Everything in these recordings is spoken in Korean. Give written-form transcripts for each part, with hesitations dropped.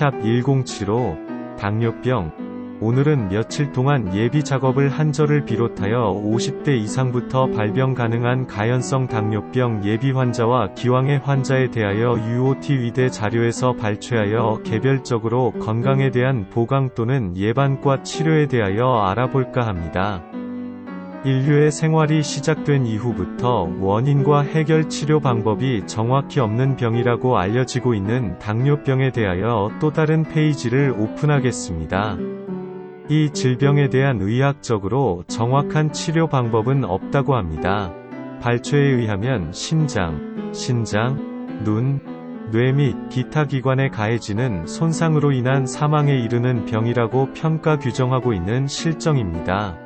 샵1075 당뇨병. 오늘은 며칠 동안 예비 작업을 한 저를 비롯하여 50대 이상부터 발병 가능한 가연성 당뇨병 예비 환자와 기왕의 환자에 대하여 UOT 위대 자료에서 발췌하여 개별적으로 건강에 대한 보강 또는 예방과 치료에 대하여 알아볼까 합니다. 인류의 생활이 시작된 이후부터 원인과 해결 치료 방법이 정확히 없는 병이라고 알려지고 있는 당뇨병에 대하여 또 다른 페이지를 오픈하겠습니다. 이 질병에 대한 의학적으로 정확한 치료 방법은 없다고 합니다. 발췌에 의하면 심장, 신장, 눈, 뇌 및 기타 기관에 가해지는 손상으로 인한 사망에 이르는 병이라고 평가 규정하고 있는 실정입니다.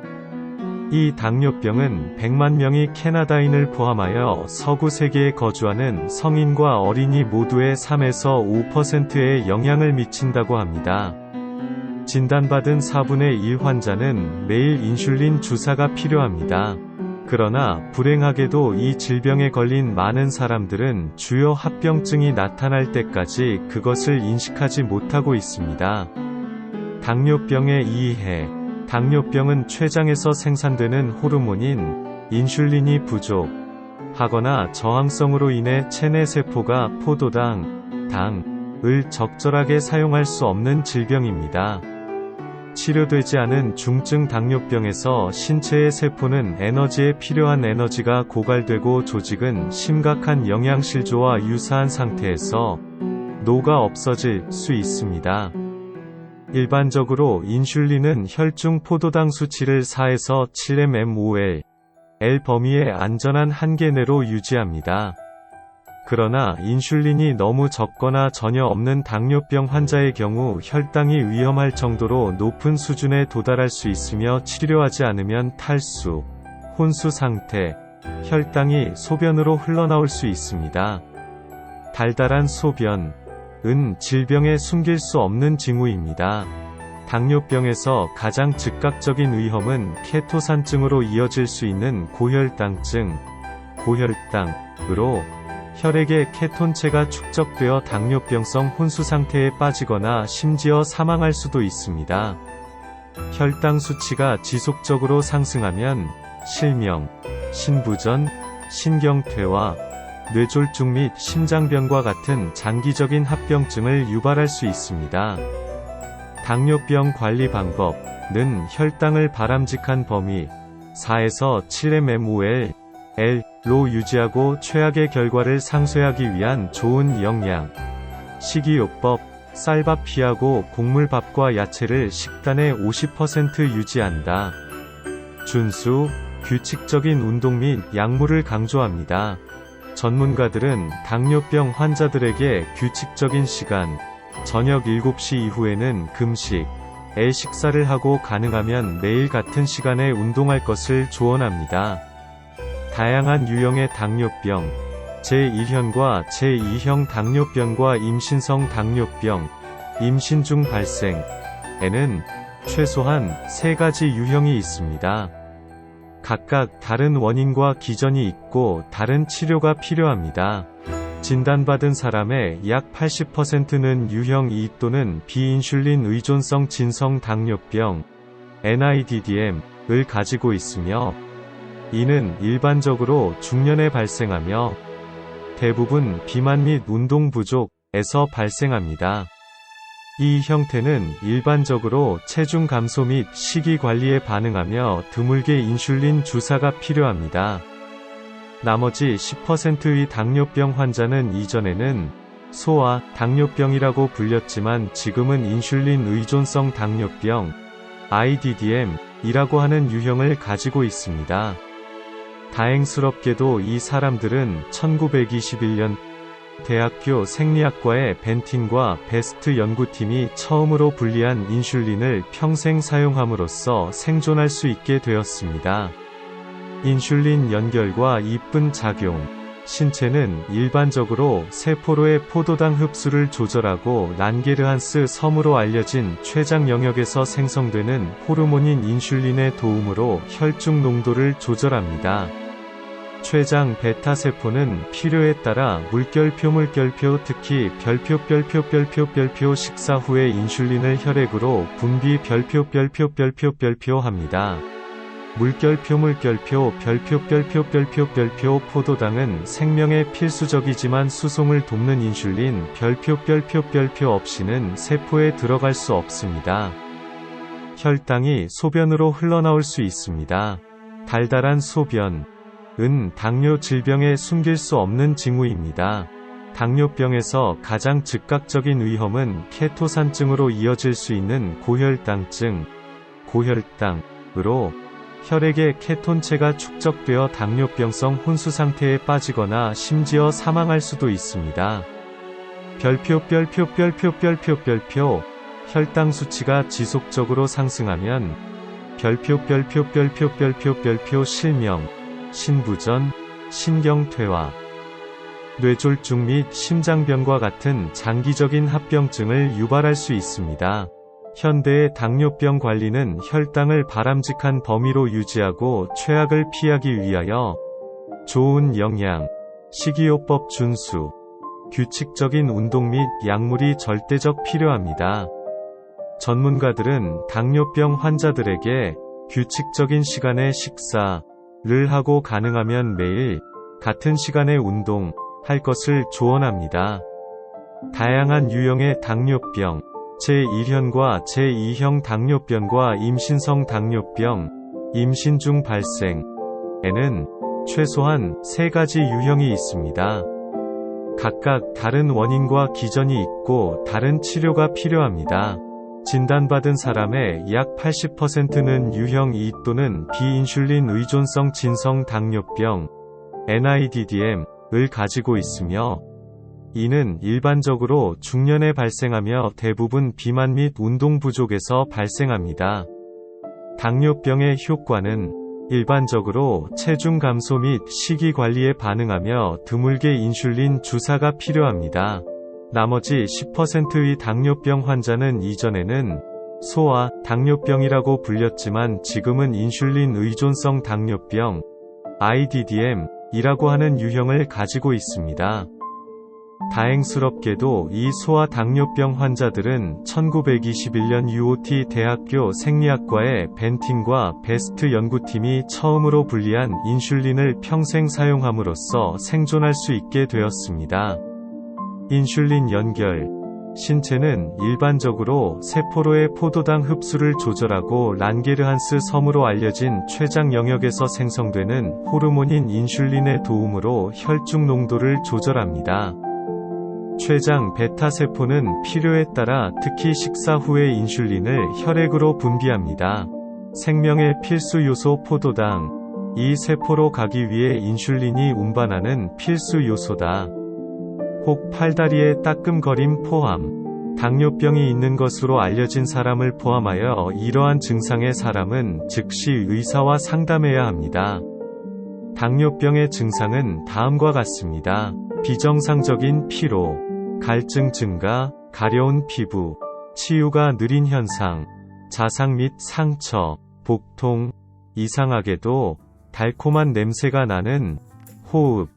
이 당뇨병은 100만 명의 캐나다인을 포함하여 서구 세계에 거주하는 성인과 어린이 모두의 3에서 5%에 영향을 미친다고 합니다. 진단받은 4분의 1 환자는 매일 인슐린 주사가 필요합니다. 그러나 불행하게도 이 질병에 걸린 많은 사람들은 주요 합병증이 나타날 때까지 그것을 인식하지 못하고 있습니다. 당뇨병의 이해. 당뇨병은 췌장에서 생산되는 호르몬인 인슐린이 부족하거나 저항성으로 인해 체내 세포가 포도당, 당을 적절하게 사용할 수 없는 질병입니다. 치료되지 않은 중증 당뇨병에서 신체의 세포는 에너지에 필요한 에너지가 고갈되고 조직은 심각한 영양실조와 유사한 상태에서 녹아 없어질 수 있습니다. 일반적으로 인슐린은 혈중 포도당 수치를 4에서 7mmol 범위의 안전한 한계 내로 유지합니다. 그러나 인슐린이 너무 적거나 전혀 없는 당뇨병 환자의 경우 혈당이 위험할 정도로 높은 수준에 도달할 수 있으며 치료하지 않으면 탈수, 혼수 상태, 혈당이 소변으로 흘러나올 수 있습니다. 달달한 소변 은 질병의 숨길 수 없는 징후입니다. 당뇨병에서 가장 즉각적인 위험은 케토산증으로 이어질 수 있는 고혈당증, 고혈당으로 혈액에 케톤체가 축적되어 당뇨병성 혼수 상태에 빠지거나 심지어 사망할 수도 있습니다. 혈당 수치가 지속적으로 상승하면 실명, 신부전, 신경퇴화, 뇌졸중 및 심장병과 같은 장기적인 합병증을 유발할 수 있습니다. 당뇨병 관리 방법은 혈당을 바람직한 범위 4에서 7mmol/로 유지하고 최악의 결과를 상쇄하기 위한 좋은 영양, 식이요법, 쌀밥 피하고 곡물밥과 야채를 식단의 50% 유지한다. 준수, 규칙적인 운동 및 약물을 강조합니다. 전문가들은 당뇨병 환자들에게 규칙적인 시간, 저녁 7시 이후에는 금식, 식사를 하고 가능하면 매일 같은 시간에 운동할 것을 조언합니다. 다양한 유형의 당뇨병, 제1형과 제2형 당뇨병과 임신성 당뇨병, 임신 중 발생에는 최소한 3가지 유형이 있습니다. 각각 다른 원인과 기전이 있고 다른 치료가 필요합니다. 진단받은 사람의 약 80%는 유형 2 또는 비인슐린 의존성 진성 당뇨병 NIDDM을 가지고 있으며 이는 일반적으로 중년에 발생하며 대부분 비만 및 운동 부족에서 발생합니다. 이 형태는 일반적으로 체중 감소 및 식이 관리에 반응하며 드물게 인슐린 주사가 필요합니다. 나머지 10%의 당뇨병 환자는 이전에는 소아 당뇨병이라고 불렸지만 지금은 인슐린 의존성 당뇨병 IDDM이라고 하는 유형을 가지고 있습니다. 다행스럽게도 이 사람들은 1921년 대학교 생리학과의 벤틴과 베스트 연구팀이 처음으로 분리한 인슐린을 평생 사용함으로써 생존할 수 있게 되었습니다. 인슐린 연결과 이쁜 작용. 신체는 일반적으로 세포로의 포도당 흡수를 조절하고 란게르한스 섬으로 알려진 췌장 영역에서 생성되는 호르몬인 인슐린의 도움으로 혈중 농도를 조절합니다. 췌장 베타세포는 필요에 따라 물결표 특히 별표 식사 후에 인슐린을 혈액으로 분비 별표 합니다. 물결표 포도당은 생명에 필수적이지만 수송을 돕는 인슐린 별표 없이는 세포에 들어갈 수 없습니다. 혈당이 소변으로 흘러나올 수 있습니다. 달달한 소변 은 당뇨 질병에 숨길 수 없는 징후입니다. 당뇨병에서 가장 즉각적인 위험은 케토산증으로 이어질 수 있는 고혈당증, 고혈당으로 혈액에 케톤체가 축적되어 당뇨병성 혼수 상태에 빠지거나 심지어 사망할 수도 있습니다. 별표 혈당 수치가 지속적으로 상승하면 별표 실명, 신부전, 신경퇴화, 뇌졸중 및 심장병과 같은 장기적인 합병증을 유발할 수 있습니다. 현대의 당뇨병 관리는 혈당을 바람직한 범위로 유지하고 최악을 피하기 위하여 좋은 영양, 식이요법 준수, 규칙적인 운동 및 약물이 절대적 필요합니다. 전문가들은 당뇨병 환자들에게 규칙적인 시간에 식사를 하고 가능하면 매일 같은 시간에 운동할 것을 조언합니다. 다양한 유형의 당뇨병, 제1형과 제2형 당뇨병과 임신성 당뇨병, 임신 중 발생에는 최소한 3가지 유형이 있습니다. 각각 다른 원인과 기전이 있고 다른 치료가 필요합니다. 진단받은 사람의 약 80%는 유형 2 또는 비인슐린 의존성 진성 당뇨병, NIDDM을 가지고 있으며, 이는 일반적으로 중년에 발생하며 대부분 비만 및 운동 부족에서 발생합니다. 당뇨병의 효과는 일반적으로 체중 감소 및 식이 관리에 반응하며 드물게 인슐린 주사가 필요합니다. 나머지 10%의 당뇨병 환자는 이전에는 소아 당뇨병이라고 불렸지만 지금은 인슐린 의존성 당뇨병, IDDM이라고 하는 유형을 가지고 있습니다. 다행스럽게도 이 소아 당뇨병 환자들은 1921년 UOT 대학교 생리학과의 벤틴과 베스트 연구팀이 처음으로 분리한 인슐린을 평생 사용함으로써 생존할 수 있게 되었습니다. 인슐린 연결 신체는 일반적으로 세포로의 포도당 흡수를 조절하고 란게르한스 섬으로 알려진 췌장 영역에서 생성되는 호르몬인 인슐린의 도움으로 혈중 농도를 조절합니다. 췌장 베타세포는 필요에 따라 특히 식사 후에 인슐린을 혈액으로 분비합니다. 생명의 필수 요소 포도당, 이 세포로 가기 위해 인슐린이 운반하는 필수 요소다. 혹 팔다리의 따끔거림 포함, 당뇨병이 있는 것으로 알려진 사람을 포함하여 이러한 증상의 사람은 즉시 의사와 상담해야 합니다. 당뇨병의 증상은 다음과 같습니다. 비정상적인 피로, 갈증 증가, 가려운 피부, 치유가 느린 현상, 자상 및 상처, 복통, 이상하게도 달콤한 냄새가 나는 호흡,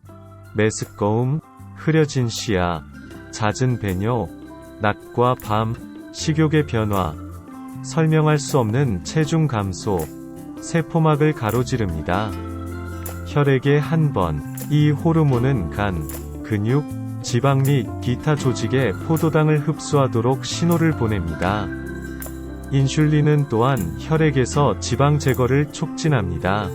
메스꺼움, 흐려진 시야, 잦은 배뇨, 낮과 밤, 식욕의 변화, 설명할 수 없는 체중 감소, 세포막을 가로지릅니다. 혈액에 한 번, 이 호르몬은 간, 근육, 지방 및 기타 조직에 포도당을 흡수하도록 신호를 보냅니다. 인슐린은 또한 혈액에서 지방 제거를 촉진합니다.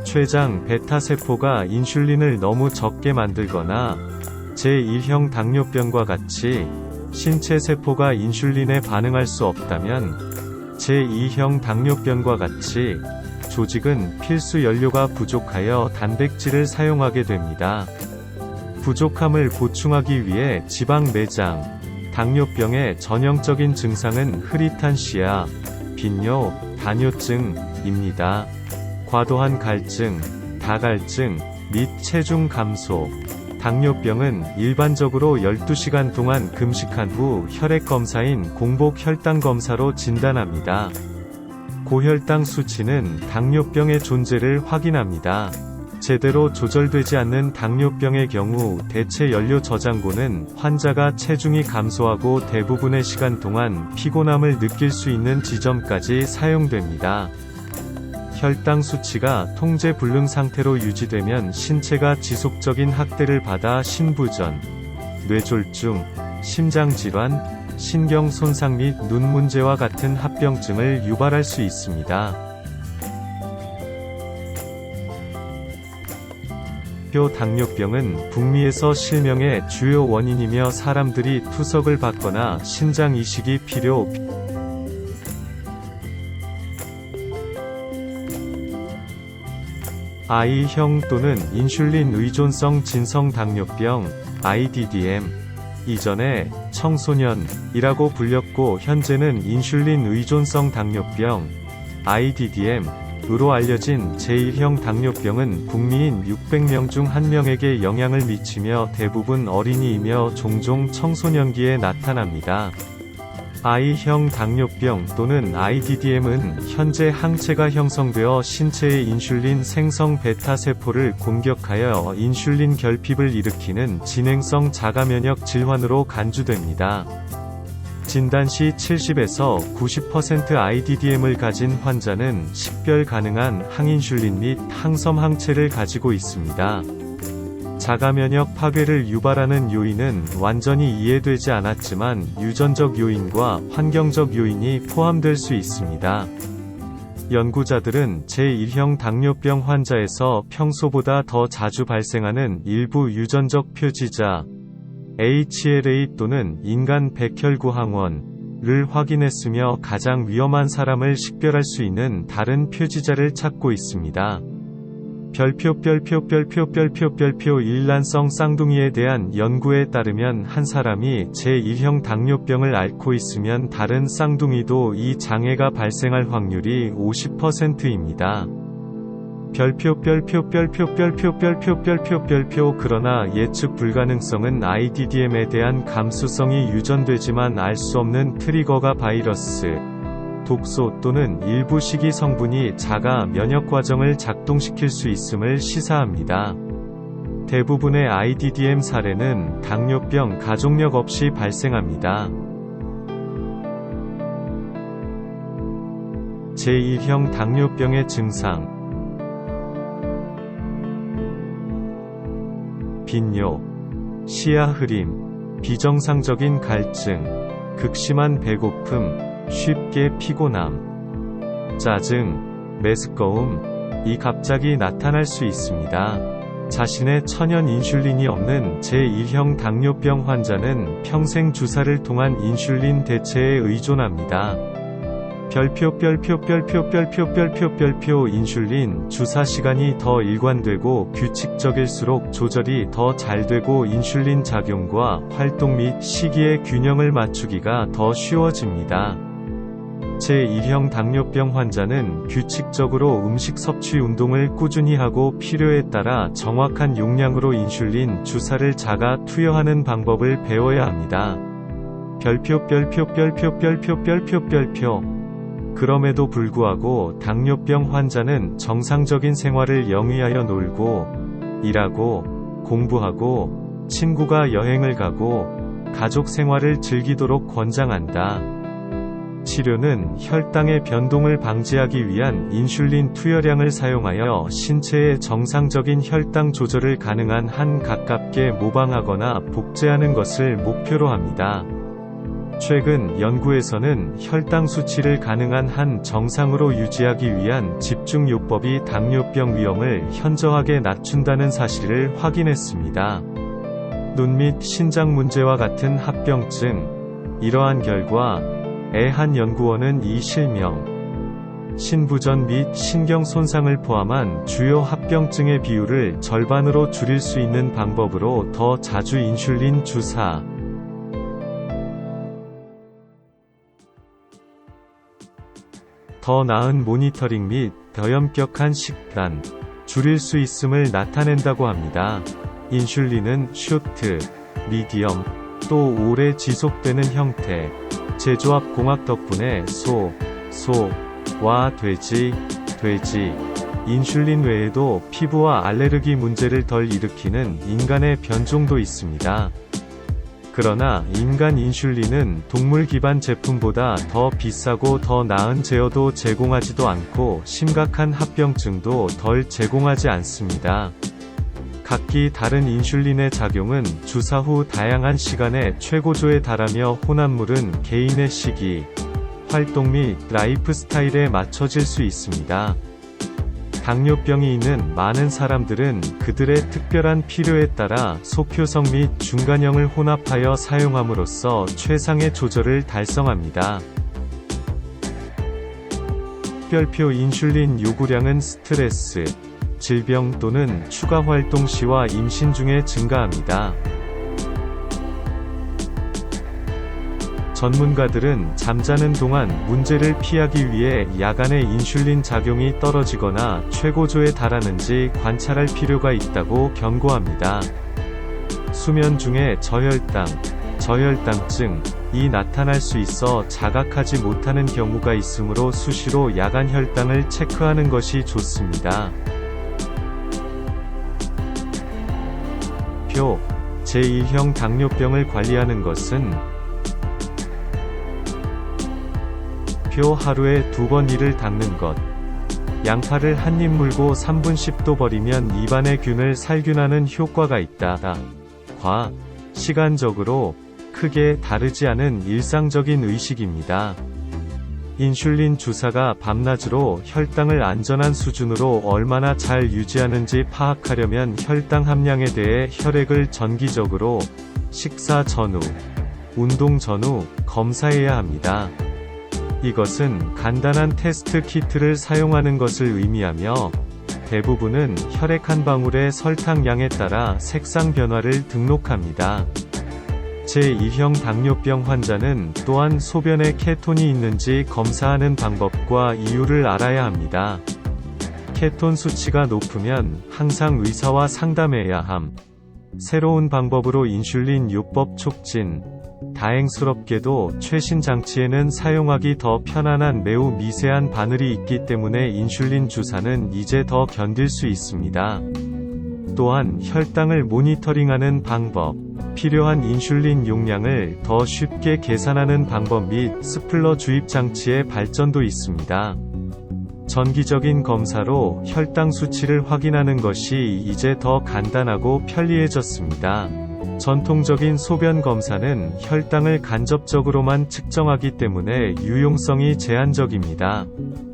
췌장 베타세포가 인슐린을 너무 적게 만들거나 제1형 당뇨병과 같이 신체 세포가 인슐린에 반응할 수 없다면 제2형 당뇨병과 같이 조직은 필수 연료가 부족하여 단백질을 사용하게 됩니다. 부족함을 보충하기 위해 지방 내장, 당뇨병의 전형적인 증상은 흐릿한 시야, 빈뇨, 다뇨증입니다. 과도한 갈증, 다갈증 및 체중 감소. 당뇨병은 일반적으로 12시간 동안 금식한 후 혈액 검사인 공복 혈당 검사로 진단합니다. 고혈당 수치는 당뇨병의 존재를 확인합니다. 제대로 조절되지 않는 당뇨병의 경우 대체 연료 저장고는 환자가 체중이 감소하고 대부분의 시간 동안 피곤함을 느낄 수 있는 지점까지 사용됩니다. 혈당 수치가 통제 불능 상태로 유지되면 신체가 지속적인 학대를 받아 신부전, 뇌졸중, 심장질환, 신경 손상 및 눈 문제와 같은 합병증을 유발할 수 있습니다. 당뇨병은 북미에서 실명의 주요 원인이며 사람들이 투석을 받거나 신장 이식이 필요 I형 또는 인슐린 의존성 진성 당뇨병 IDDM 이전에 청소년이라고 불렸고 현재는 인슐린 의존성 당뇨병 IDDM으로 알려진 제1형 당뇨병은 북미인 600명 중 1명에게 영향을 미치며 대부분 어린이이며 종종 청소년기에 나타납니다. I형 당뇨병 또는 IDDM은 현재 항체가 형성되어 신체의 인슐린 생성 베타 세포를 공격하여 인슐린 결핍을 일으키는 진행성 자가면역 질환으로 간주됩니다. 진단 시 70에서 90% IDDM을 가진 환자는 식별 가능한 항인슐린 및 항섬 항체를 가지고 있습니다. 자가면역 파괴를 유발하는 요인은 완전히 이해되지 않았지만 유전적 요인과 환경적 요인이 포함될 수 있습니다. 연구자들은 제1형 당뇨병 환자에서 평소보다 더 자주 발생하는 일부 유전적 표지자 HLA 또는 인간 백혈구 항원을 확인했으며 가장 위험한 사람을 식별할 수 있는 다른 표지자를 찾고 있습니다. 일란성 쌍둥이에 대한 연구에 따르면 한 사람이 제1형 당뇨병을 앓고 있으면 다른 쌍둥이도 이 장애가 발생할 확률이 50%입니다. 그러나 예측 불가능성은 IDDM에 대한 감수성이 유전되지만 알 수 없는 트리거가 바이러스, 독소 또는 일부 식이 성분이 자가 면역 과정을 작동시킬 수 있음을 시사합니다. 대부분의 IDDM 사례는 당뇨병 가족력 없이 발생합니다. 제1형 당뇨병의 증상 빈뇨, 시야 흐림, 비정상적인 갈증, 극심한 배고픔, 쉽게 피곤함, 짜증, 메스꺼움이 갑자기 나타날 수 있습니다. 자신의 천연 인슐린이 없는 제1형 당뇨병 환자는 평생 주사를 통한 인슐린 대체에 의존합니다. 인슐린 주사 시간이 더 일관되고 규칙적일수록 조절이 더 잘 되고 인슐린 작용과 활동 및 시기의 균형을 맞추기가 더 쉬워집니다. 제1형 당뇨병 환자는 규칙적으로 음식 섭취 운동을 꾸준히 하고 필요에 따라 정확한 용량으로 인슐린 주사를 자가 투여하는 방법을 배워야 합니다. 그럼에도 불구하고 당뇨병 환자는 정상적인 생활을 영위하여 놀고, 일하고, 공부하고, 친구가 여행을 가고, 가족 생활을 즐기도록 권장한다. 치료는 혈당의 변동을 방지하기 위한 인슐린 투여량을 사용하여 신체의 정상적인 혈당 조절을 가능한 한 가깝게 모방하거나 복제하는 것을 목표로 합니다. 최근 연구에서는 혈당 수치를 가능한 한 정상으로 유지하기 위한 집중요법이 당뇨병 위험을 현저하게 낮춘다는 사실을 확인했습니다. 눈 및 신장 문제와 같은 합병증. 이러한 결과에 한 연구원은 이 실명, 신부전 및 신경 손상을 포함한 주요 합병증의 비율을 절반으로 줄일 수 있는 방법으로 더 자주 인슐린 주사, 더 나은 모니터링 및 더 엄격한 식단, 줄일 수 있음을 나타낸다고 합니다. 인슐린은 쇼트, 미디엄, 또 오래 지속되는 형태, 제조합 공학 덕분에 소와 돼지, 인슐린 외에도 피부와 알레르기 문제를 덜 일으키는 인간의 변종도 있습니다. 그러나 인간 인슐린은 동물 기반 제품보다 더 비싸고 더 나은 제어도 제공하지도 않고 심각한 합병증도 덜 제공하지 않습니다. 각기 다른 인슐린의 작용은 주사 후 다양한 시간에 최고조에 달하며 혼합물은 개인의 시기, 활동 및 라이프 스타일에 맞춰질 수 있습니다. 당뇨병이 있는 많은 사람들은 그들의 특별한 필요에 따라 소표성 및 중간형을 혼합하여 사용함으로써 최상의 조절을 달성합니다. 특별표 인슐린 요구량은 스트레스, 질병 또는 추가 활동 시와 임신 중에 증가합니다. 전문가들은 잠자는 동안 문제를 피하기 위해 야간에 인슐린 작용이 떨어지거나 최고조에 달하는지 관찰할 필요가 있다고 경고합니다. 수면 중에 저혈당, 저혈당증이 나타날 수 있어 자각하지 못하는 경우가 있으므로 수시로 야간 혈당을 체크하는 것이 좋습니다. 표. 제1형 당뇨병을 관리하는 것은 표 하루에 2번 이를 닦는 것. 양파를 한 입 물고 3분 10도 버리면 입안의 균을 살균하는 효과가 있다. 과. 시간적으로 크게 다르지 않은 일상적인 의식입니다. 인슐린 주사가 밤낮으로 혈당을 안전한 수준으로 얼마나 잘 유지하는지 파악하려면 혈당 함량에 대해 혈액을 정기적으로 식사 전후, 운동 전후 검사해야 합니다. 이것은 간단한 테스트 키트를 사용하는 것을 의미하며 대부분은 혈액 한 방울의 설탕량에 따라 색상 변화를 등록합니다. 제1형 당뇨병 환자는 또한 소변에 케톤이 있는지 검사하는 방법과 이유를 알아야 합니다. 케톤 수치가 높으면 항상 의사와 상담해야 함. 새로운 방법으로 인슐린 요법 촉진. 다행스럽게도 최신 장치에는 사용하기 더 편안한 매우 미세한 바늘이 있기 때문에 인슐린 주사는 이제 더 견딜 수 있습니다. 또한 혈당을 모니터링하는 방법, 필요한 인슐린 용량을 더 쉽게 계산하는 방법 및 스플러 주입 장치의 발전도 있습니다. 정기적인 검사로 혈당 수치를 확인하는 것이 이제 더 간단하고 편리해졌습니다. 전통적인 소변 검사는 혈당을 간접적으로만 측정하기 때문에 유용성이 제한적입니다.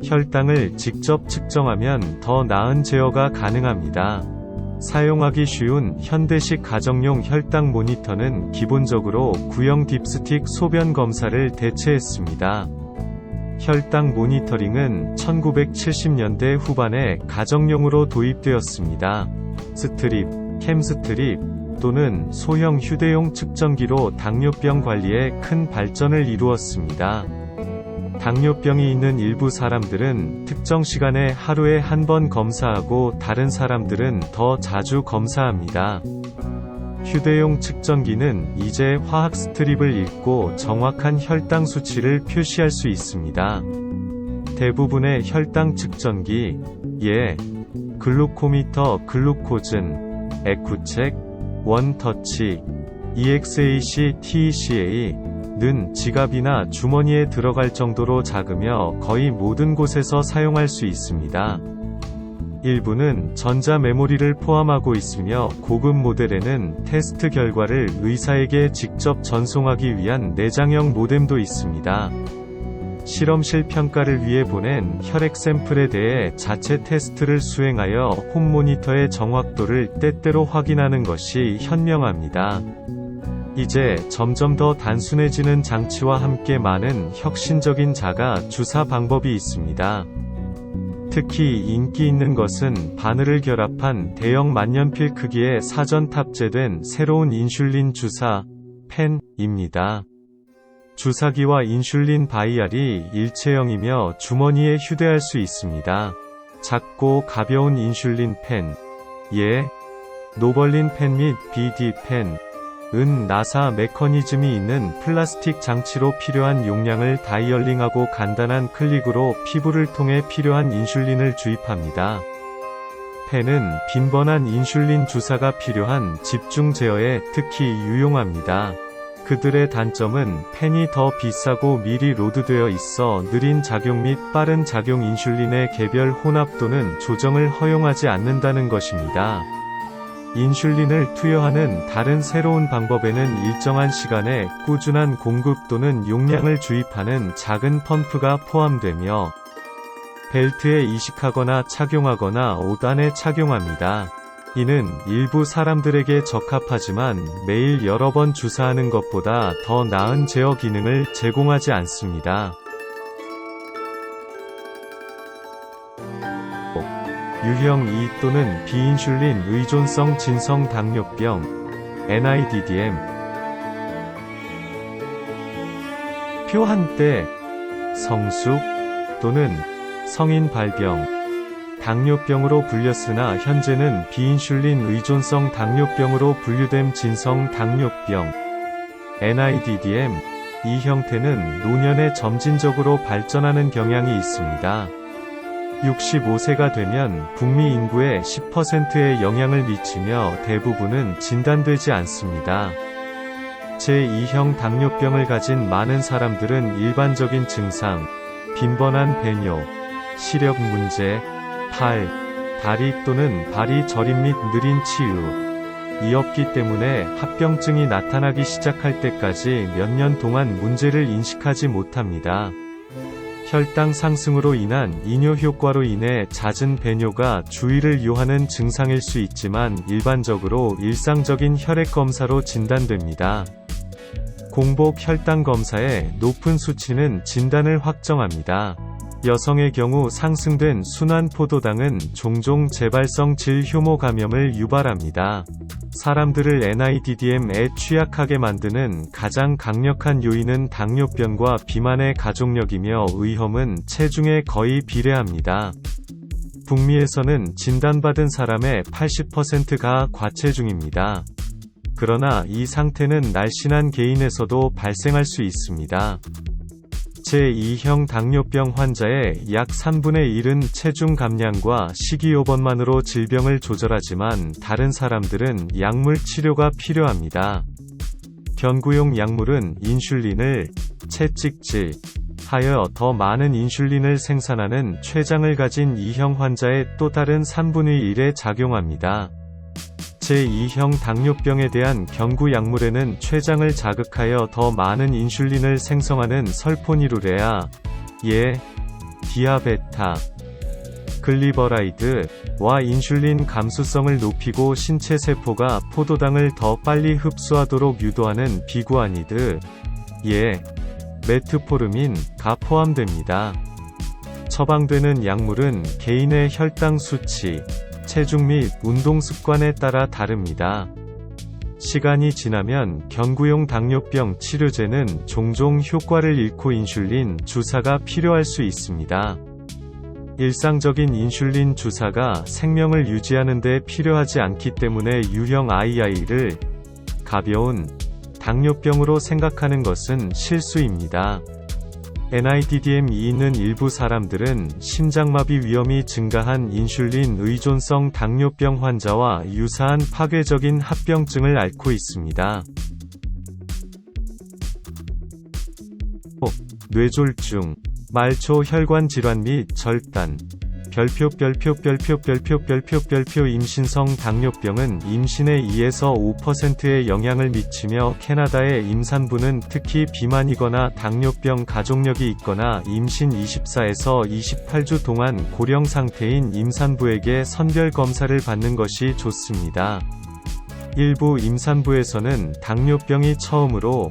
혈당을 직접 측정하면 더 나은 제어가 가능합니다. 사용하기 쉬운 현대식 가정용 혈당 모니터는 기본적으로 구형 딥스틱 소변 검사를 대체했습니다. 혈당 모니터링은 1970년대 후반에 가정용으로 도입되었습니다. 스트립, 캠스트립 또는 소형 휴대용 측정기로 당뇨병 관리에 큰 발전을 이루었습니다. 당뇨병이 있는 일부 사람들은 특정 시간에 하루에 한 번 검사하고 다른 사람들은 더 자주 검사합니다. 휴대용 측정기는 이제 화학 스트립을 읽고 정확한 혈당 수치를 표시할 수 있습니다. 대부분의 혈당 측정기, 예, 글루코미터, 글루코즌, 에쿠책, 원터치, EXAC, TECA는 지갑이나 주머니에 들어갈 정도로 작으며 거의 모든 곳에서 사용할 수 있습니다. 일부는 전자 메모리를 포함하고 있으며 고급 모델에는 테스트 결과를 의사에게 직접 전송하기 위한 내장형 모뎀도 있습니다. 실험실 평가를 위해 보낸 혈액 샘플에 대해 자체 테스트를 수행하여 홈 모니터의 정확도를 때때로 확인하는 것이 현명합니다. 이제 점점 더 단순해지는 장치와 함께 많은 혁신적인 자가 주사 방법이 있습니다. 특히 인기 있는 것은 바늘을 결합한 대형 만년필 크기의 사전 탑재된 새로운 인슐린 주사 펜입니다. 주사기와 인슐린 바이알이 일체형이며 주머니에 휴대할 수 있습니다. 작고 가벼운 인슐린 펜, 예, 노벌린 펜 및 BD 펜은 나사 메커니즘이 있는 플라스틱 장치로 필요한 용량을 다이얼링하고 간단한 클릭으로 피부를 통해 필요한 인슐린을 주입합니다. 펜은 빈번한 인슐린 주사가 필요한 집중 제어에 특히 유용합니다. 그들의 단점은 펜이 더 비싸고 미리 로드되어 있어 느린 작용 및 빠른 작용 인슐린의 개별 혼합 또는 조정을 허용하지 않는다는 것입니다. 인슐린을 투여하는 다른 새로운 방법에는 일정한 시간에 꾸준한 공급 또는 용량을 주입하는 작은 펌프가 포함되며 벨트에 이식하거나 착용하거나 옷 안에 착용합니다. 이는 일부 사람들에게 적합하지만 매일 여러 번 주사하는 것보다 더 나은 제어 기능을 제공하지 않습니다. 유형 2 또는 비인슐린 의존성 진성 당뇨병 NIDDM 표 한때 성숙 또는 성인 발병 당뇨병으로 불렸으나 현재는 비인슐린 의존성 당뇨병으로 분류된 진성 당뇨병 NIDDM 이 형태는 노년에 점진적으로 발전하는 경향이 있습니다. 65세가 되면 북미 인구의 10%에 영향을 미치며 대부분은 진단되지 않습니다. 제2형 당뇨병을 가진 많은 사람들은 일반적인 증상, 빈번한 배뇨, 시력 문제, 팔, 다리 또는 발이 저림 및 느린 치유, 이 없기 때문에 합병증이 나타나기 시작할 때까지 몇 년 동안 문제를 인식하지 못합니다. 혈당 상승으로 인한 이뇨 효과로 인해 잦은 배뇨가 주의를 요하는 증상일 수 있지만 일반적으로 일상적인 혈액 검사로 진단됩니다. 공복 혈당 검사의 높은 수치는 진단을 확정합니다. 여성의 경우 상승된 순환 포도당은 종종 재발성 질 효모 감염을 유발합니다. 사람들을 NIDDM에 취약하게 만드는 가장 강력한 요인은 당뇨병과 비만의 가족력이며 위험은 체중에 거의 비례합니다. 북미에서는 진단받은 사람의 80%가 과체중입니다. 그러나 이 상태는 날씬한 개인에서도 발생할 수 있습니다. 제2형 당뇨병 환자의 약 3분의 1은 체중 감량과 식이요법만으로 질병을 조절하지만 다른 사람들은 약물 치료가 필요합니다. 견구용 약물은 인슐린을 채찍질 하여 더 많은 인슐린을 생산하는 췌장을 가진 2형 환자의 또 다른 3분의 1에 작용합니다. 제2형 당뇨병에 대한 견구 약물에는 췌장을 자극하여 더 많은 인슐린을 생성하는 설포니루레아, 디아베타, 글리버라이드와 인슐린 감수성을 높이고 신체 세포가 포도당을 더 빨리 흡수하도록 유도하는 비구아니드, 메트포르민가 포함됩니다. 처방되는 약물은 개인의 혈당 수치, 체중 및 운동 습관에 따라 다릅니다. 시간이 지나면 견구용 당뇨병 치료제는 종종 효과를 잃고 인슐린 주사가 필요할 수 있습니다. 일상적인 인슐린 주사가 생명을 유지하는 데 필요하지 않기 때문에 유형 II를 가벼운 당뇨병으로 생각하는 것은 실수입니다. NIDDM이 있는 일부 사람들은 심장마비 위험이 증가한 인슐린 의존성 당뇨병 환자와 유사한 파괴적인 합병증을 앓고 있습니다. 뇌졸중, 말초 혈관 질환 및 절단, 별표 임신성 당뇨병은 임신의 2에서 5%의 영향을 미치며 캐나다의 임산부는 특히 비만이거나 당뇨병 가족력이 있거나 임신 24에서 28주 동안 고령 상태인 임산부에게 선별 검사를 받는 것이 좋습니다. 일부 임산부에서는 당뇨병이 처음으로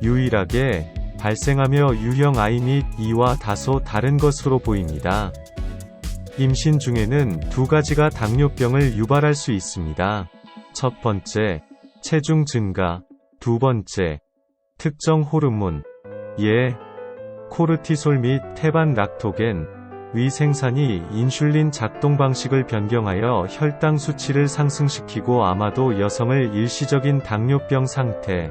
유일하게 발생하며 유형 I 및 E와 다소 다른 것으로 보입니다. 임신 중에는 두 가지가 당뇨병을 유발할 수 있습니다. 첫 번째, 체중 증가. 두 번째, 특정 호르몬, 코르티솔 및 태반 락토겐, 위 생산이 인슐린 작동 방식을 변경하여 혈당 수치를 상승시키고 아마도 여성을 일시적인 당뇨병 상태.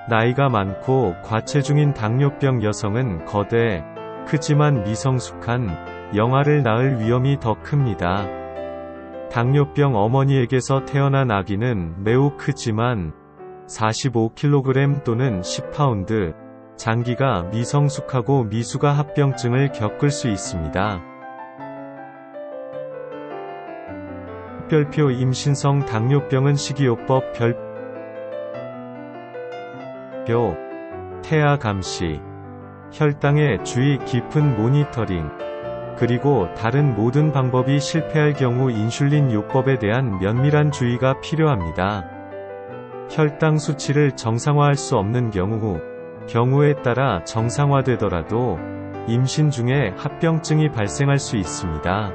나이가 많고 과체중인 당뇨병 여성은 거대, 크지만 미성숙한 영아를 낳을 위험이 더 큽니다. 당뇨병 어머니에게서 태어난 아기는 매우 크지만 45kg 또는 10파운드, 장기가 미성숙하고 미수가 합병증을 겪을 수 있습니다. 별표 임신성 당뇨병은 식이요법 별표 태아 감시, 혈당의 주의 깊은 모니터링, 그리고 다른 모든 방법이 실패할 경우 인슐린 요법에 대한 면밀한 주의가 필요합니다. 혈당 수치를 정상화할 수 없는 경우에 따라 정상화되더라도 임신 중에 합병증이 발생할 수 있습니다.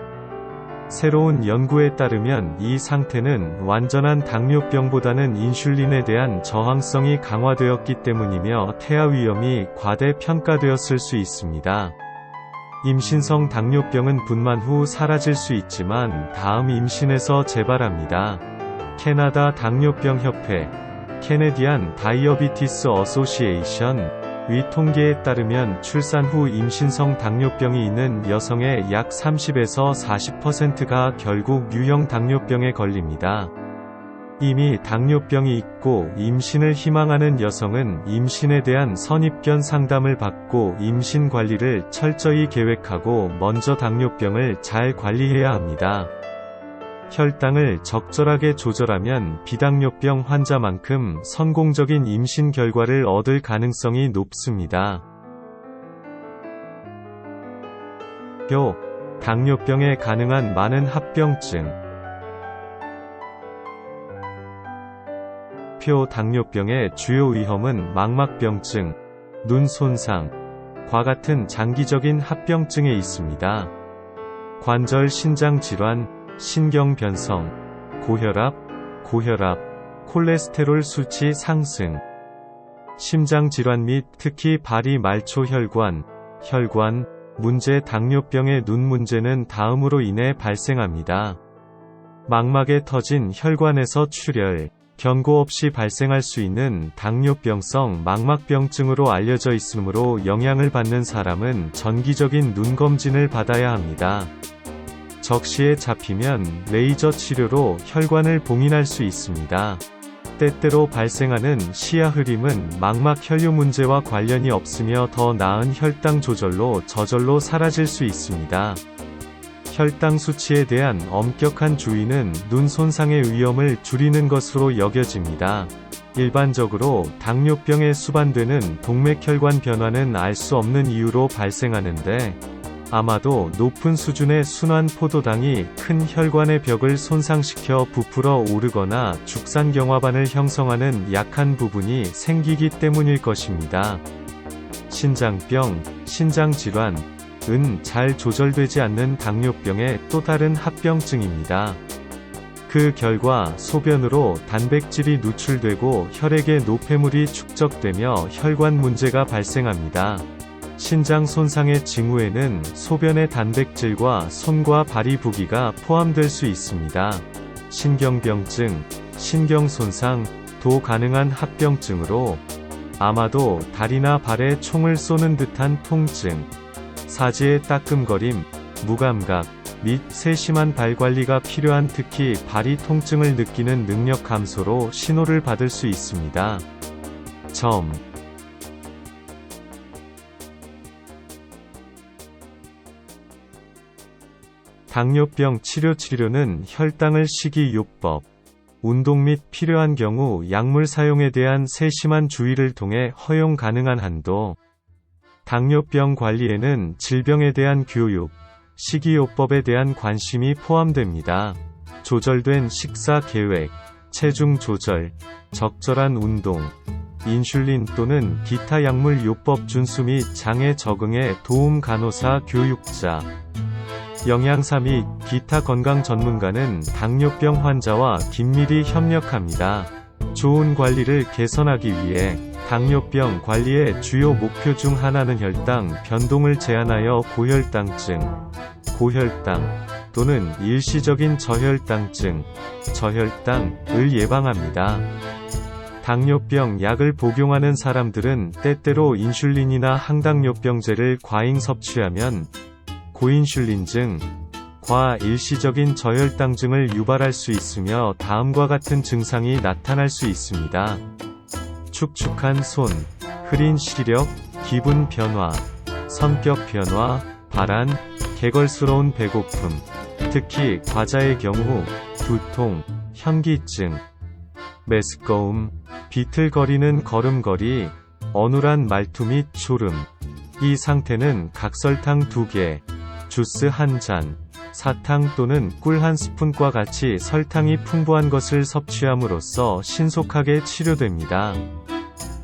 새로운 연구에 따르면 이 상태는 완전한 당뇨병보다는 인슐린에 대한 저항성이 강화되었기 때문이며 태아 위험이 과대평가되었을 수 있습니다. 임신성 당뇨병은 분만 후 사라질 수 있지만 다음 임신에서 재발합니다. 캐나다 당뇨병 협회, 캐네디안 다이어비티스 어소시에이션 위 통계에 따르면 출산 후 임신성 당뇨병이 있는 여성의 약 30에서 40%가 결국 유형 당뇨병에 걸립니다. 이미 당뇨병이 있고 임신을 희망하는 여성은 임신에 대한 선입견 상담을 받고 임신 관리를 철저히 계획하고 먼저 당뇨병을 잘 관리해야 합니다. 혈당을 적절하게 조절하면 비당뇨병 환자만큼 성공적인 임신 결과를 얻을 가능성이 높습니다. 당뇨병에 가능한 많은 합병증. 당뇨병의 주요 위험은 망막병증, 눈 손상, 과 같은 장기적인 합병증에 있습니다. 관절 신장 질환, 신경 변성, 고혈압, 콜레스테롤 수치 상승, 심장 질환 및 특히 발이 말초 혈관 문제. 당뇨병의 눈 문제는 다음으로 인해 발생합니다. 망막에 터진 혈관에서 출혈, 경고 없이 발생할 수 있는 당뇨병성 망막병증으로 알려져 있으므로 영향을 받는 사람은 정기적인 눈 검진을 받아야 합니다. 적시에 잡히면 레이저 치료로 혈관을 봉인할 수 있습니다. 때때로 발생하는 시야 흐림은 망막 혈류 문제와 관련이 없으며 더 나은 혈당 조절로 저절로 사라질 수 있습니다. 혈당 수치에 대한 엄격한 주의는 눈 손상의 위험을 줄이는 것으로 여겨집니다. 일반적으로 당뇨병에 수반되는 동맥혈관 변화는 알 수 없는 이유로 발생하는데, 아마도 높은 수준의 순환 포도당이 큰 혈관의 벽을 손상시켜 부풀어 오르거나 죽산경화반을 형성하는 약한 부분이 생기기 때문일 것입니다. 신장병, 신장질환, 은 잘 조절되지 않는 당뇨병의 또 다른 합병증입니다. 그 결과 소변으로 단백질이 누출되고 혈액에 노폐물이 축적되며 혈관 문제가 발생합니다. 신장 손상의 징후에는 소변의 단백질과 손과 발이 부기가 포함될 수 있습니다. 신경병증, 신경손상도 가능한 합병증으로 아마도 다리나 발에 총을 쏘는 듯한 통증, 사지의 따끔거림, 무감각 및 세심한 발관리가 필요한 특히 발이 통증을 느끼는 능력 감소로 신호를 받을 수 있습니다. 당뇨병 치료는 혈당을 식이요법, 운동 및 필요한 경우 약물 사용에 대한 세심한 주의를 통해 허용 가능한 한도, 당뇨병 관리에는 질병에 대한 교육, 식이요법에 대한 관심이 포함됩니다. 조절된 식사 계획, 체중 조절, 적절한 운동, 인슐린 또는 기타 약물 요법 준수 및 장애 적응에 도움. 간호사, 교육자, 영양사 및 기타 건강 전문가는 당뇨병 환자와 긴밀히 협력합니다. 좋은 관리를 개선하기 위해 당뇨병 관리의 주요 목표 중 하나는 혈당 변동을 제한하여 고혈당증, 고혈당 또는 일시적인 저혈당증, 저혈당을 예방합니다. 당뇨병 약을 복용하는 사람들은 때때로 인슐린이나 항당뇨병제를 과잉 섭취하면 고인슐린증, 일시적인 저혈당증을 유발할 수 있으며 다음과 같은 증상이 나타날 수 있습니다. 축축한 손, 흐린 시력, 기분 변화, 성격 변화, 발한, 개걸스러운 배고픔, 특히 과자의 경우 두통, 현기증, 메스꺼움, 비틀거리는 걸음걸이, 어눌한 말투 및 졸음. 이 상태는 각설탕 2개, 주스 1잔, 사탕 또는 꿀 1스푼과 같이 설탕이 풍부한 것을 섭취함으로써 신속하게 치료됩니다.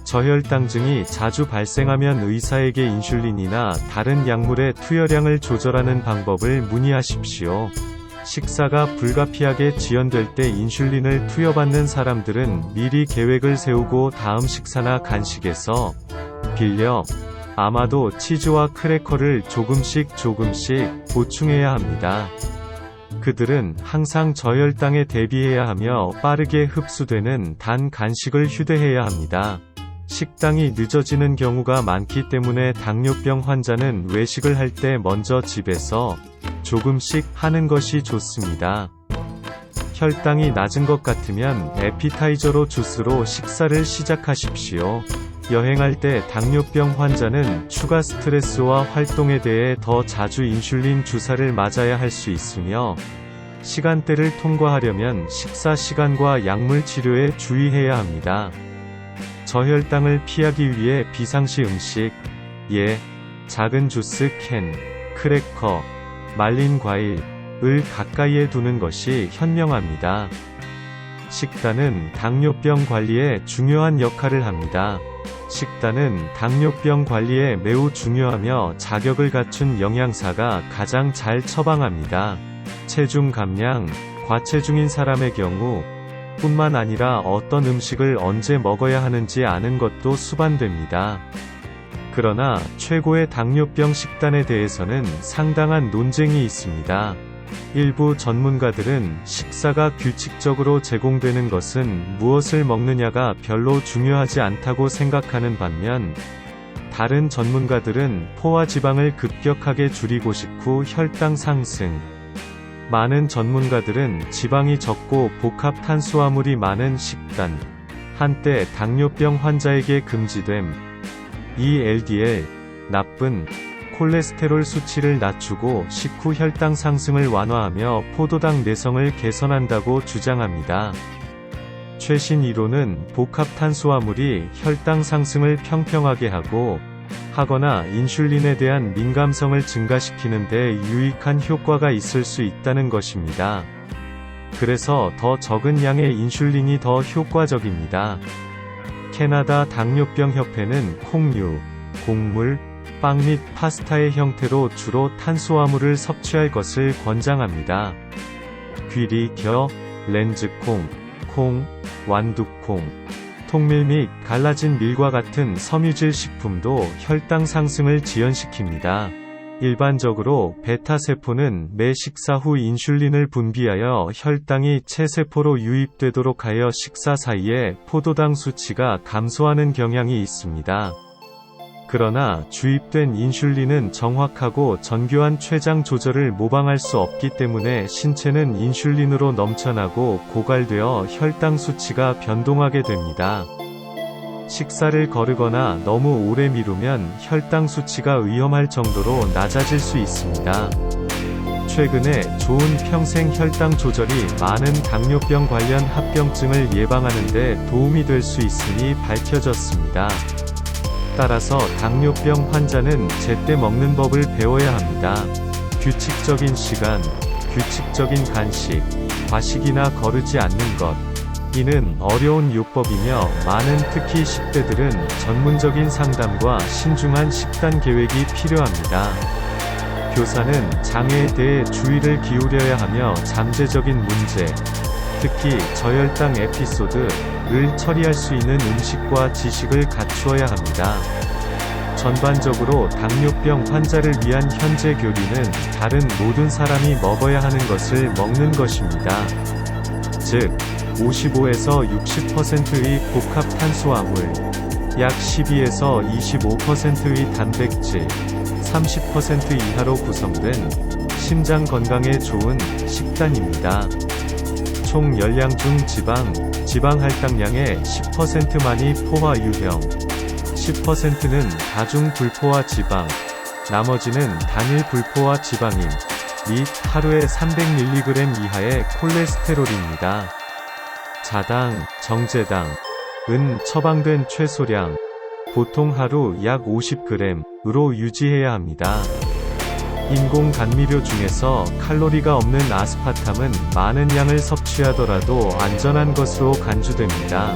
저혈당증이 자주 발생하면 의사에게 인슐린이나 다른 약물의 투여량을 조절하는 방법을 문의하십시오. 식사가 불가피하게 지연될 때 인슐린을 투여받는 사람들은 미리 계획을 세우고 다음 식사나 간식에서 빌려 아마도 치즈와 크래커를 조금씩 보충해야 합니다. 그들은 항상 저혈당에 대비해야 하며 빠르게 흡수되는 단 간식을 휴대해야 합니다. 식당이 늦어지는 경우가 많기 때문에 당뇨병 환자는 외식을 할 때 먼저 집에서 조금씩 하는 것이 좋습니다. 혈당이 낮은 것 같으면 에피타이저로 주스로 식사를 시작하십시오. 여행할 때 당뇨병 환자는 추가 스트레스와 활동에 대해 더 자주 인슐린 주사를 맞아야 할 수 있으며, 시간대를 통과하려면 식사 시간과 약물 치료에 주의해야 합니다. 저혈당을 피하기 위해 비상시 음식, 작은 주스 캔, 크래커, 말린 과일을 가까이에 두는 것이 현명합니다. 식단은 당뇨병 관리에 중요한 역할을 합니다. 식단은 당뇨병 관리에 매우 중요하며 자격을 갖춘 영양사가 가장 잘 처방합니다. 체중 감량, 과체중인 사람의 경우 뿐만 아니라 어떤 음식을 언제 먹어야 하는지 아는 것도 수반됩니다. 그러나 최고의 당뇨병 식단에 대해서는 상당한 논쟁이 있습니다. 일부 전문가들은 식사가 규칙적으로 제공되는 것은 무엇을 먹느냐가 별로 중요하지 않다고 생각하는 반면, 다른 전문가들은 포화 지방을 급격하게 줄이고 식후 혈당 상승, 많은 전문가들은 지방이 적고 복합 탄수화물이 많은 식단, 한때 당뇨병 환자에게 금지됨, LDL, 나쁜 콜레스테롤 수치를 낮추고 식후 혈당 상승을 완화하며 포도당 내성을 개선한다고 주장합니다. 최신 이론은 복합 탄수화물이 혈당 상승을 평평하게 하거나 인슐린에 대한 민감성을 증가시키는 데 유익한 효과가 있을 수 있다는 것입니다. 그래서 더 적은 양의 인슐린이 더 효과적입니다. 캐나다 당뇨병 협회는 콩류, 곡물, 빵 및 파스타의 형태로 주로 탄수화물을 섭취할 것을 권장합니다. 귀리, 겨, 렌즈콩, 콩, 완두콩, 통밀 및 갈라진 밀과 같은 섬유질 식품도 혈당 상승을 지연시킵니다. 일반적으로 베타세포는 매 식사 후 인슐린을 분비하여 혈당이 체세포로 유입되도록 하여 식사 사이에 포도당 수치가 감소하는 경향이 있습니다. 그러나 주입된 인슐린은 정확하고 정교한 췌장 조절을 모방할 수 없기 때문에 신체는 인슐린으로 넘쳐나고 고갈되어 혈당 수치가 변동하게 됩니다. 식사를 거르거나 너무 오래 미루면 혈당 수치가 위험할 정도로 낮아질 수 있습니다. 최근에 좋은 평생 혈당 조절이 많은 당뇨병 관련 합병증을 예방하는 데 도움이 될 수 있음이 밝혀졌습니다. 따라서 당뇨병 환자는 제때 먹는 법을 배워야 합니다. 규칙적인 시간, 규칙적인 간식, 과식이나 거르지 않는 것. 이는 어려운 요법이며 많은 특히 10대들은 전문적인 상담과 신중한 식단 계획이 필요합니다. 교사는 장애에 대해 주의를 기울여야 하며 잠재적인 문제, 특히 저혈당 에피소드를 처리할 수 있는 음식과 지식을 갖추어야 합니다. 전반적으로 당뇨병 환자를 위한 현재 교리는 다른 모든 사람이 먹어야 하는 것을 먹는 것입니다. 즉, 55에서 60%의 복합 탄수화물, 약 12에서 25%의 단백질, 30% 이하로 구성된 심장 건강에 좋은 식단입니다. 총 열량 중 지방 할당량의 10%만이 포화 유형, 10%는 다중 불포화 지방, 나머지는 단일 불포화 지방인 및 하루에 300mg 이하의 콜레스테롤입니다. 자당, 정제당은 처방된 최소량, 보통 하루 약 50g으로 유지해야 합니다. 인공 감미료 중에서 칼로리가 없는 아스파탐은 많은 양을 섭취하더라도 안전한 것으로 간주됩니다.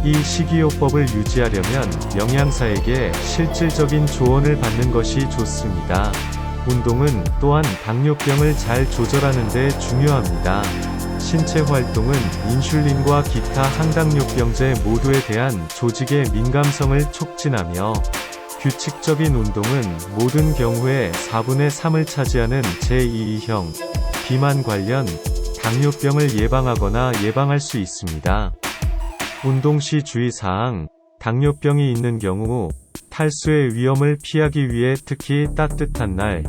이 식이요법을 유지하려면 영양사에게 실질적인 조언을 받는 것이 좋습니다. 운동은 또한 당뇨병을 잘 조절하는 데 중요합니다. 신체 활동은 인슐린과 기타 항당뇨병제 모두에 대한 조직의 민감성을 촉진하며, 규칙적인 운동은 모든 경우에 4분의 3을 차지하는 제2형 비만 관련 당뇨병을 예방하거나 예방할 수 있습니다. 운동 시 주의사항, 당뇨병이 있는 경우 탈수의 위험을 피하기 위해 특히 따뜻한 날,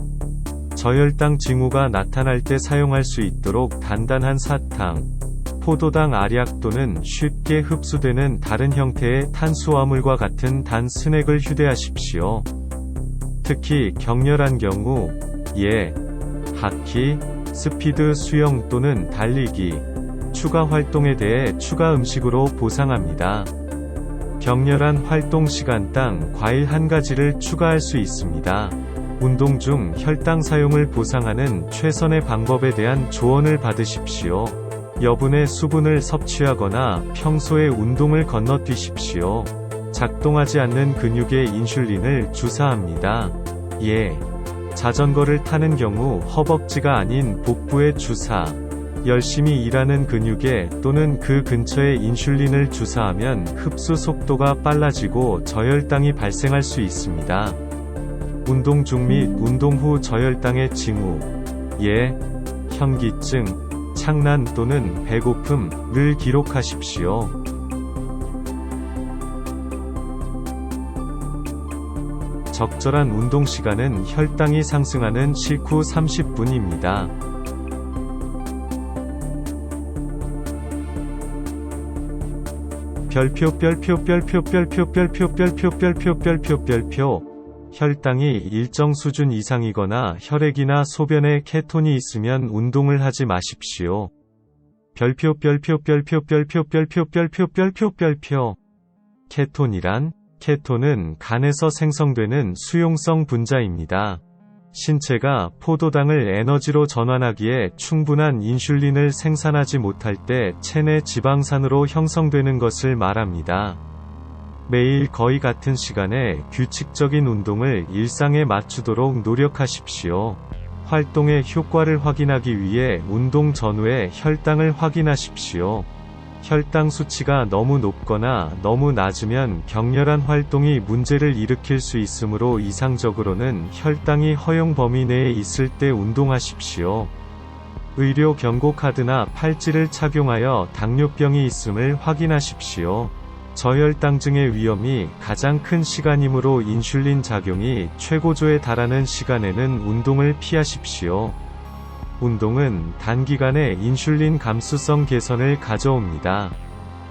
저혈당 징후가 나타날 때 사용할 수 있도록 단단한 사탕, 포도당 알약 또는 쉽게 흡수되는 다른 형태의 탄수화물과 같은 단 스낵을 휴대하십시오. 특히 격렬한 경우, 하키, 스피드 수영 또는 달리기, 추가 활동에 대해 추가 음식으로 보상합니다. 격렬한 활동 시간당 과일 한 가지를 추가할 수 있습니다. 운동 중 혈당 사용을 보상하는 최선의 방법에 대한 조언을 받으십시오. 여분의 수분을 섭취하거나 평소에 운동을 건너뛰십시오. 작동하지 않는 근육에 인슐린을 주사합니다. 자전거를 타는 경우 허벅지가 아닌 복부에 주사. 열심히 일하는 근육에 또는 그 근처에 인슐린을 주사하면 흡수 속도가 빨라지고 저혈당이 발생할 수 있습니다. 운동 중 및 운동 후 저혈당의 징후, 현기증, 창난 또는 배고픔을 기록하십시오. 적절한 운동 시간은 혈당이 상승하는 식후 30분입니다. 혈당이 일정 수준 이상이거나 혈액이나 소변에 케톤이 있으면 운동을 하지 마십시오. 케톤은 간에서 생성되는 수용성 분자입니다. 신체가 포도당을 에너지로 전환하기에 충분한 인슐린을 생산하지 못할 때 체내 지방산으로 형성되는 것을 말합니다. 매일 거의 같은 시간에 규칙적인 운동을 일상에 맞추도록 노력하십시오. 활동의 효과를 확인하기 위해 운동 전후에 혈당을 확인하십시오. 혈당 수치가 너무 높거나 너무 낮으면 격렬한 활동이 문제를 일으킬 수 있으므로 이상적으로는 혈당이 허용 범위 내에 있을 때 운동하십시오. 의료 경고 카드나 팔찌를 착용하여 당뇨병이 있음을 확인하십시오. 저혈당증의 위험이 가장 큰 시간이므로 인슐린 작용이 최고조에 달하는 시간에는 운동을 피하십시오. 운동은 단기간에 인슐린 감수성 개선을 가져옵니다.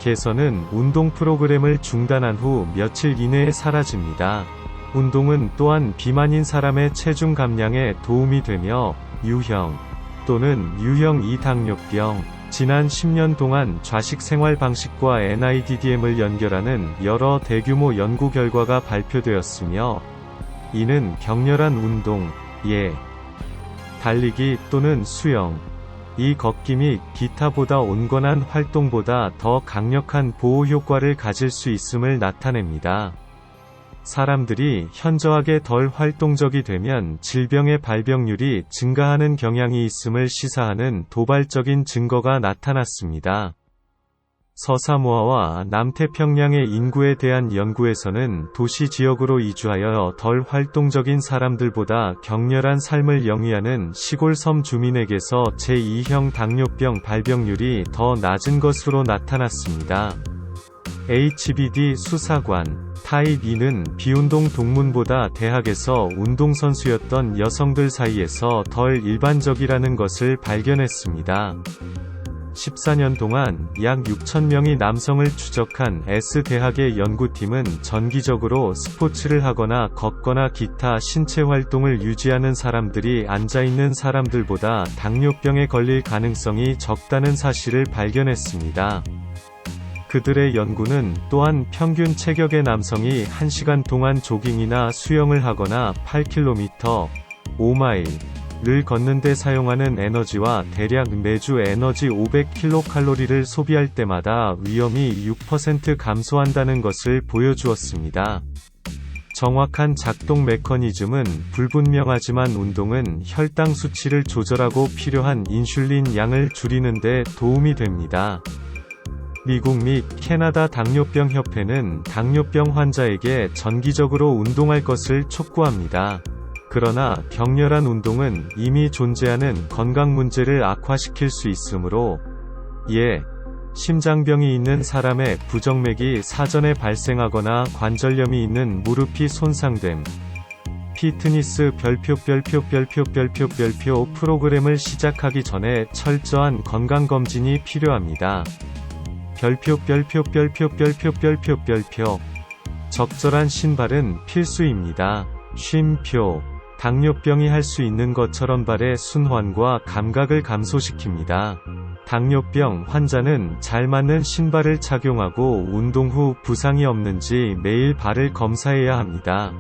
개선은 운동 프로그램을 중단한 후 며칠 이내에 사라집니다. 운동은 또한 비만인 사람의 체중 감량에 도움이 되며 유형 또는 유형 2 당뇨병, 지난 10년 동안 좌식 생활 방식과 NIDDM을 연결하는 여러 대규모 연구 결과가 발표되었으며, 이는 격렬한 운동, 달리기 또는 수영, 걷기 및 기타보다 온건한 활동보다 더 강력한 보호 효과를 가질 수 있음을 나타냅니다. 사람들이 현저하게 덜 활동적이 되면 질병의 발병률이 증가하는 경향이 있음을 시사하는 도발적인 증거가 나타났습니다. 서사모아와 남태평양의 인구에 대한 연구에서는 도시 지역으로 이주하여 덜 활동적인 사람들보다 격렬한 삶을 영위하는 시골 섬 주민에게서 제2형 당뇨병 발병률이 더 낮은 것으로 나타났습니다. HBD 수사관 타입 2는 비운동 동문보다 대학에서 운동선수였던 여성들 사이에서 덜 일반적이라는 것을 발견했습니다. 14년 동안 약 6,000명의 남성을 추적한 S대학의 연구팀은 정기적으로 스포츠를 하거나 걷거나 기타 신체 활동을 유지하는 사람들이 앉아있는 사람들보다 당뇨병에 걸릴 가능성이 적다는 사실을 발견했습니다. 그들의 연구는 또한 평균 체격의 남성이 1시간 동안 조깅이나 수영을 하거나 8km, 5마일을 걷는 데 사용하는 에너지와 대략 매주 에너지 500kcal를 소비할 때마다 위험이 6% 감소한다는 것을 보여주었습니다. 정확한 작동 메커니즘은 불분명하지만 운동은 혈당 수치를 조절하고 필요한 인슐린 양을 줄이는 데 도움이 됩니다. 미국 및 캐나다 당뇨병 협회는 당뇨병 환자에게 정기적으로 운동할 것을 촉구합니다. 그러나 격렬한 운동은 이미 존재하는 건강 문제를 악화시킬 수 있으므로, 심장병이 있는 사람의 부정맥이 사전에 발생하거나 관절염이 있는 무릎이 손상됨, 피트니스 별표 프로그램을 시작하기 전에 철저한 건강검진이 필요합니다. 적절한 신발은 필수입니다. 쉼표. 당뇨병이 할 수 있는 것처럼 발의 순환과 감각을 감소시킵니다. 당뇨병 환자는 잘 맞는 신발을 착용하고 운동 후 부상이 없는지 매일 발을 검사해야 합니다.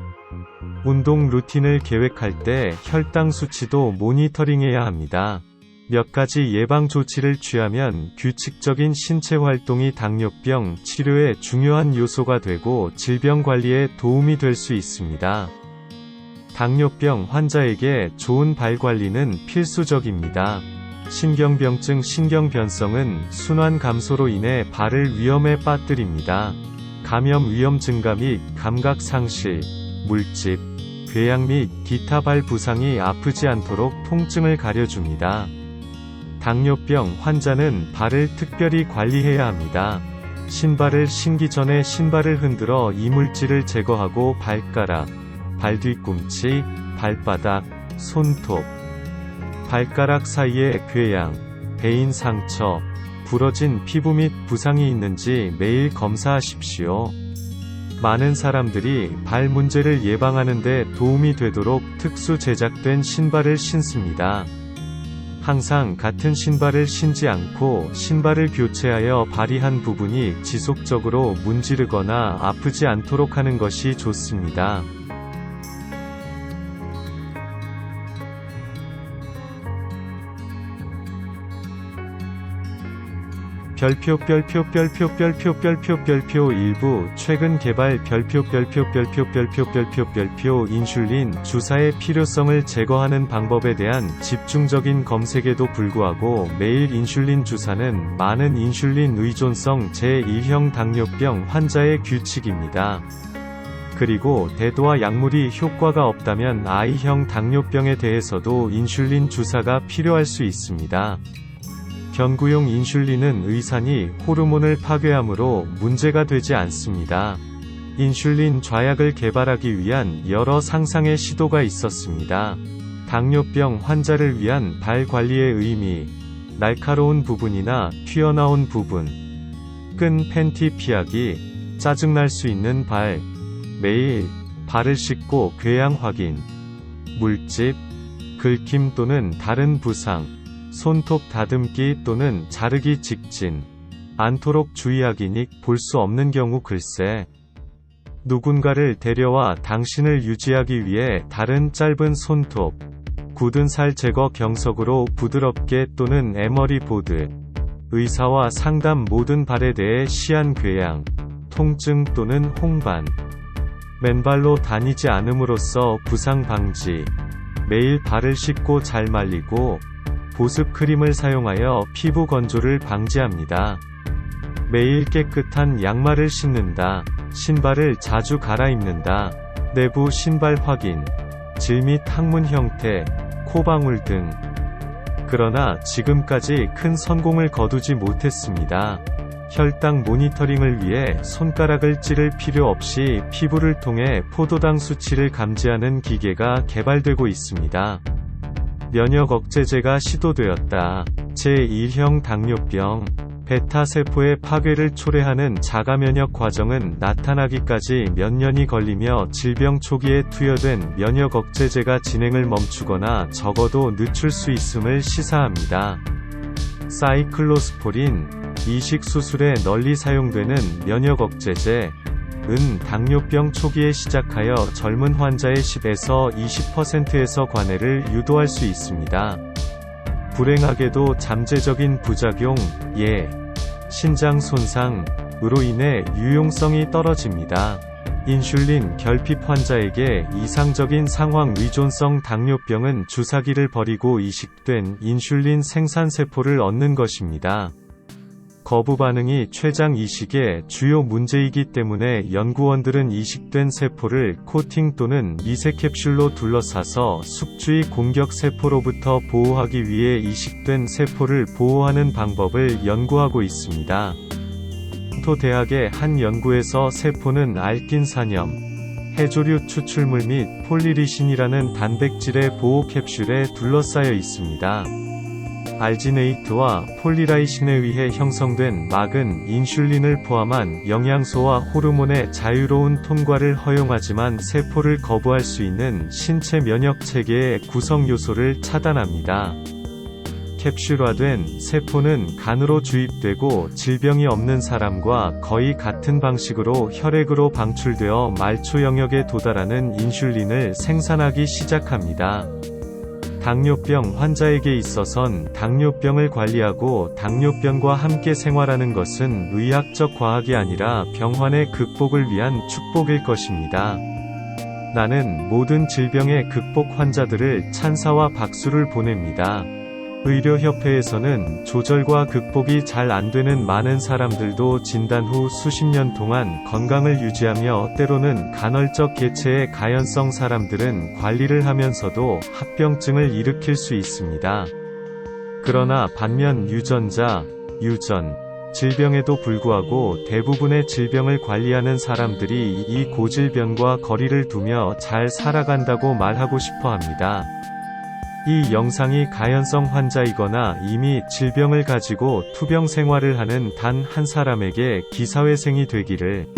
운동 루틴을 계획할 때 혈당 수치도 모니터링해야 합니다. 몇 가지 예방 조치를 취하면 규칙적인 신체 활동이 당뇨병 치료의 중요한 요소가 되고 질병 관리에 도움이 될 수 있습니다. 당뇨병 환자에게 좋은 발 관리는 필수적입니다. 신경병증 신경변성은 순환 감소로 인해 발을 위험에 빠뜨립니다. 감염 위험 증가 및 감각 상실, 물집, 궤양 및 기타 발 부상이 아프지 않도록 통증을 가려줍니다. 당뇨병 환자는 발을 특별히 관리해야 합니다. 신발을 신기 전에 신발을 흔들어 이물질을 제거하고 발가락, 발 뒤꿈치, 발바닥, 손톱, 발가락 사이에 궤양, 베인 상처, 부러진 피부 및 부상이 있는지 매일 검사하십시오. 많은 사람들이 발 문제를 예방하는 데 도움이 되도록 특수 제작된 신발을 신습니다. 항상 같은 신발을 신지 않고 신발을 교체하여 발이 한 부분이 지속적으로 문지르거나 아프지 않도록 하는 것이 좋습니다. 일부 최근 개발 인슐린 주사의 필요성을 제거하는 방법에 대한 집중적인 검색에도 불구하고 매일 인슐린 주사는 많은 인슐린 의존성 제1형 당뇨병 환자의 규칙입니다. 그리고 대도와 약물이 효과가 없다면 I형 당뇨병에 대해서도 인슐린 주사가 필요할 수 있습니다. 견구용 인슐린은 의산이 호르몬을 파괴하므로 문제가 되지 않습니다. 인슐린 좌약을 개발하기 위한 여러 상상의 시도가 있었습니다. 당뇨병 환자를 위한 발 관리의 의미, 날카로운 부분이나 튀어나온 부분, 끈 팬티 피하기, 짜증날 수 있는 발, 매일 발을 씻고 궤양 확인, 물집, 긁힘 또는 다른 부상, 손톱 다듬기 또는 자르기 직진 않도록 주의하기니 볼 수 없는 경우 글쎄. 누군가를 데려와 당신을 유지하기 위해 다른 짧은 손톱, 굳은 살 제거 경석으로 부드럽게 또는 에머리 보드, 의사와 상담 모든 발에 대해 시한 궤양, 통증 또는 홍반, 맨발로 다니지 않음으로써 부상 방지, 매일 발을 씻고 잘 말리고, 보습 크림을 사용하여 피부 건조를 방지합니다. 매일 깨끗한 양말을 신는다. 신발을 자주 갈아입는다. 내부 신발 확인, 질 및 항문 형태, 코방울 등. 그러나 지금까지 큰 성공을 거두지 못했습니다. 혈당 모니터링을 위해 손가락을 찌를 필요 없이 피부를 통해 포도당 수치를 감지하는 기계가 개발되고 있습니다. 면역 억제제가 시도되었다. 제1형 당뇨병 베타세포의 파괴를 초래하는 자가면역 과정은 나타나기까지 몇 년이 걸리며 질병 초기에 투여된 면역 억제제가 진행을 멈추거나 적어도 늦출 수 있음을 시사합니다. 사이클로스포린, 이식 수술에 널리 사용되는 면역 억제제, 은 당뇨병 초기에 시작하여 젊은 환자의 10에서 20%에서 관해를 유도할 수 있습니다. 불행하게도 잠재적인 부작용, 신장 손상으로 인해 유용성이 떨어집니다. 인슐린 결핍 환자에게 이상적인 상황 의존성 당뇨병은 주사기를 버리고 이식된 인슐린 생산세포를 얻는 것입니다. 거부 반응이 췌장 이식의 주요 문제이기 때문에 연구원들은 이식된 세포를 코팅 또는 미세 캡슐로 둘러싸서 숙주의 공격 세포로부터 보호하기 위해 이식된 세포를 보호하는 방법을 연구하고 있습니다. 토론토 대학의 한 연구에서 세포는 알긴 산염, 해조류 추출물 및 폴리리신이라는 단백질의 보호 캡슐에 둘러싸여 있습니다. 알지네이트와 폴리라이신에 의해 형성된 막은 인슐린을 포함한 영양소와 호르몬의 자유로운 통과를 허용하지만 세포를 거부할 수 있는 신체 면역 체계의 구성 요소를 차단합니다. 캡슐화된 세포는 간으로 주입되고 질병이 없는 사람과 거의 같은 방식으로 혈액으로 방출되어 말초 영역에 도달하는 인슐린을 생산하기 시작합니다. 당뇨병 환자에게 있어선 당뇨병을 관리하고 당뇨병과 함께 생활하는 것은 의학적 과학이 아니라 병환의 극복을 위한 축복일 것입니다. 나는 모든 질병의 극복 환자들을 찬사와 박수를 보냅니다. 의료협회에서는 조절과 극복이 잘 안되는 많은 사람들도 진단 후 수십 년 동안 건강을 유지하며 때로는 간헐적 개체의 가연성 사람들은 관리를 하면서도 합병증을 일으킬 수 있습니다. 그러나 반면 유전 질병에도 불구하고 대부분의 질병을 관리하는 사람들이 이 고질병과 거리를 두며 잘 살아간다고 말하고 싶어 합니다. 이 영상이 가연성 환자이거나 이미 질병을 가지고 투병 생활을 하는 단 한 사람에게 기사회생이 되기를